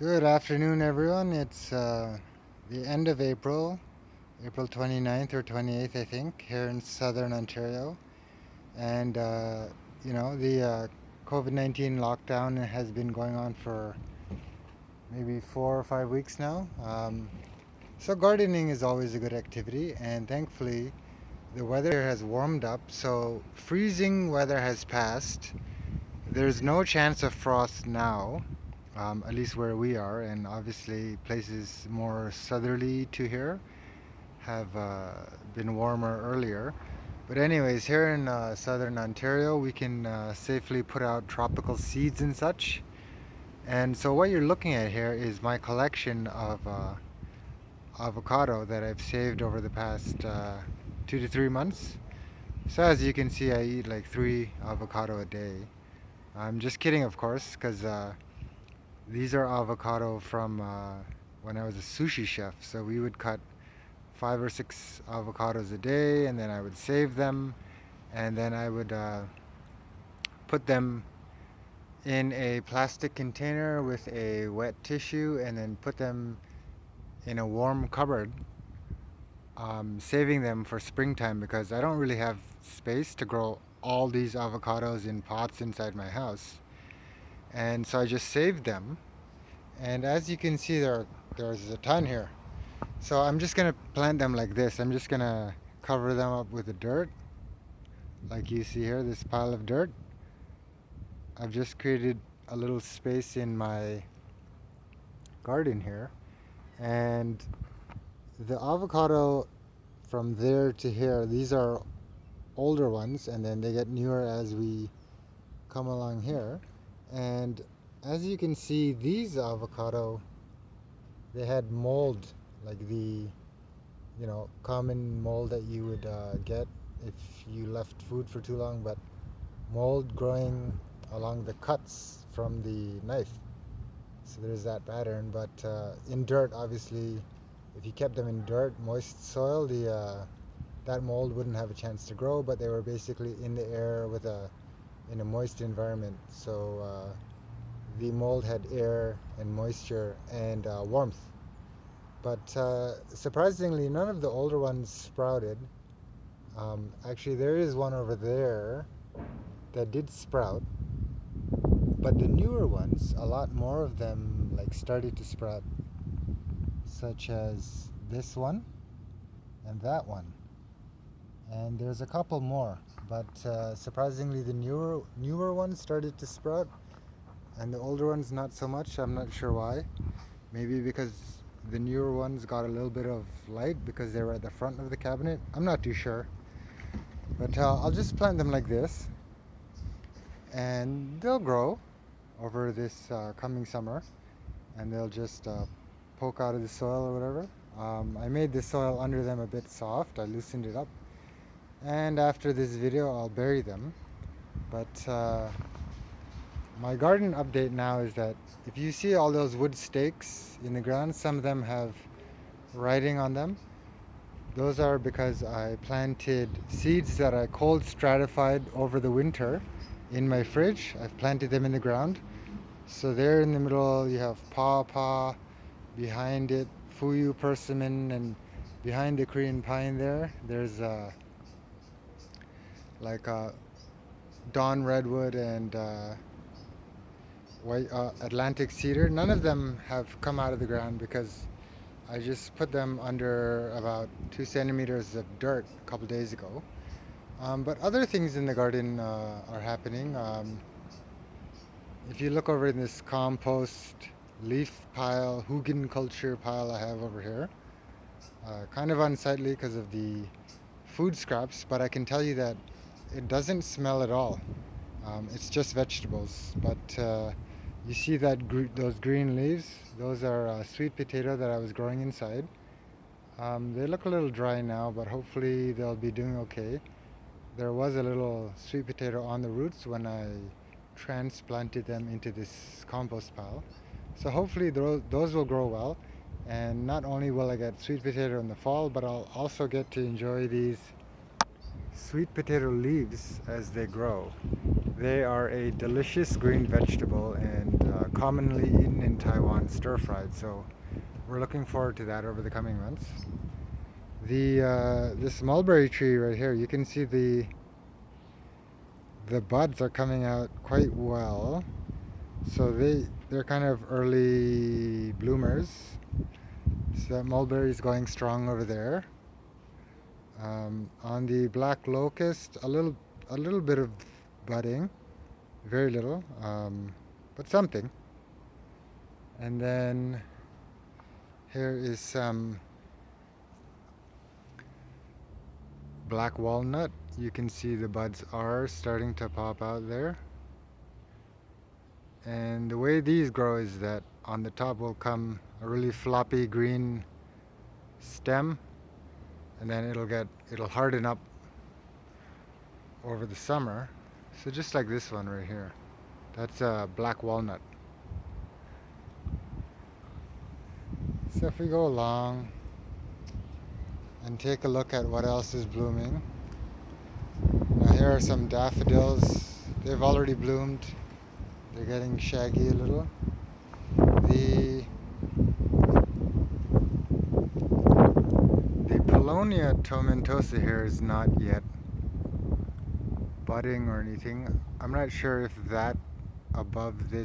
Good afternoon, everyone. It's the end of April, April 29th or 28th, I think, here in southern Ontario. And, the COVID-19 lockdown has been going on for maybe 4 or 5 weeks now. So, gardening is always a good activity, and thankfully, the weather has warmed up. So, freezing weather has passed. There's no chance of frost now, at least where we are, and obviously places more southerly to here have been warmer earlier. But anyways, here in southern Ontario, we can safely put out tropical seeds and such. And so what you're looking at here is my collection of avocado that I've saved over the past 2 to 3 months. So as you can see, I eat like 3 avocado a day. I'm just kidding, of course, because these are avocado from when I was a sushi chef. So we would cut 5 or 6 avocados a day, and then I would save them, and then I would put them in a plastic container with a wet tissue, and then put them in a warm cupboard, saving them for springtime because I don't really have space to grow all these avocados in pots inside my house. And so I just saved them. And as you can see, there's a ton here. So I'm just gonna plant them like this. I'm just gonna cover them up with the dirt, like you see here, this pile of dirt. I've just created a little space in my garden here, and the avocado from there to here, these are older ones, and then they get newer as we come along here. And as you can see, these avocado, they had mold, like the common mold that you would get if you left food for too long, but mold growing along the cuts from the knife. So there's that pattern. But in dirt, obviously, if you kept them in dirt, moist soil, that mold wouldn't have a chance to grow. But they were basically in the air in a moist environment. So the mold had air and moisture and warmth. But surprisingly, none of the older ones sprouted. Actually, there is one over there that did sprout, but the newer ones, a lot more of them like started to sprout, such as this one and that one. And there's a couple more, but surprisingly, the newer ones started to sprout, and the older ones not so much. I'm not sure why. Maybe because the newer ones got a little bit of light because they were at the front of the cabinet. I'm not too sure. But I'll just plant them like this, and they'll grow over this coming summer, and they'll just poke out of the soil or whatever. I made the soil under them a bit soft. I loosened it up, and after this video I'll bury them. But my garden update now is that if you see all those wood stakes in the ground, some of them have writing on them. Those are because I planted seeds that I cold stratified over the winter in my fridge. I've planted them in the ground. So there in the middle you have pawpaw, behind it fuyu persimmon, and behind the Korean pine there's like a dawn redwood and white Atlantic cedar. None of them have come out of the ground because I just put them under about 2 centimeters of dirt a couple days ago. But other things in the garden are happening. If you look over in this compost leaf pile, Hügelkultur pile I have over here, kind of unsightly because of the food scraps, but I can tell you that it doesn't smell at all. It's just vegetables. But you see that those green leaves? Those are sweet potato that I was growing inside. They look a little dry now, but hopefully they'll be doing okay. There was a little sweet potato on the roots when I transplanted them into this compost pile. So hopefully those will grow well. And not only will I get sweet potato in the fall, but I'll also get to enjoy these sweet potato leaves as they grow. They are a delicious green vegetable, and commonly eaten in Taiwan, stir-fried. So we're looking forward to that over the coming months. This mulberry tree right here, you can see the buds are coming out quite well. So they're kind of early bloomers. So that mulberry is going strong over there. On the black locust, a little bit of budding, very little, but something. And then here is some black walnut. You can see the buds are starting to pop out there. And the way these grow is that on the top will come a really floppy green stem, and then it'll harden up over the summer. So just like this one right here. That's a black walnut. So if we go along and take a look at what else is blooming. Now here are some daffodils. They've already bloomed. They're getting shaggy a little. The Paulownia tomentosa here is not yet budding or anything. I'm not sure if that above this